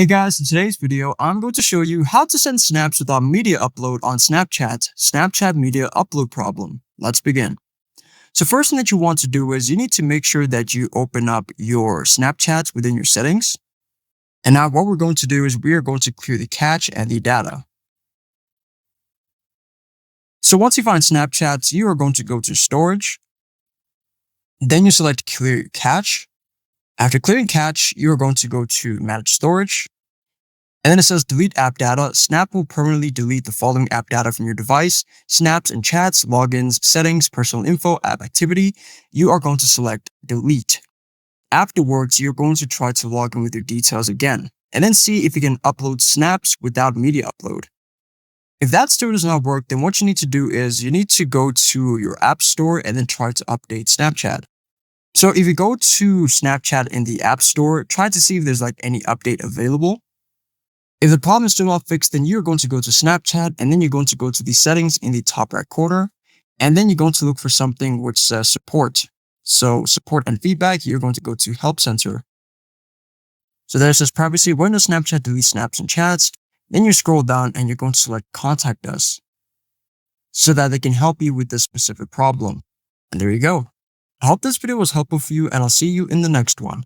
Hey guys, in today's video, I'm going to show you how to send snaps without media upload on Snapchat media upload problem. Let's begin. So first thing that you want to do is you need to make sure that you open up your Snapchat within your settings. And now what we're going to do is we are going to clear the cache and the data. So once you find Snapchat, you are going to go to storage. Then you select clear cache. After clearing cache, you are going to go to manage storage. And then it says delete app data. Snap will permanently delete the following app data from your device: snaps and chats, logins, settings, personal info, app activity. You are going to select delete. Afterwards, you're going to try to log in with your details again, and then see if you can upload snaps without media upload. If that still does not work, then what you need to do is you need to go to your app store and then try to update Snapchat. So if you go to Snapchat in the app store, try to see if there's any update available. If the problem is still not fixed, then you're going to go to Snapchat and then you're going to go to the settings in the top right corner. And then you're going to look for something which says support. So support and feedback, you're going to go to help center. So there it says privacy. When does Snapchat delete snaps and chats? Then you scroll down and you're going to select contact us so that they can help you with this specific problem. And there you go. I hope this video was helpful for you and I'll see you in the next one.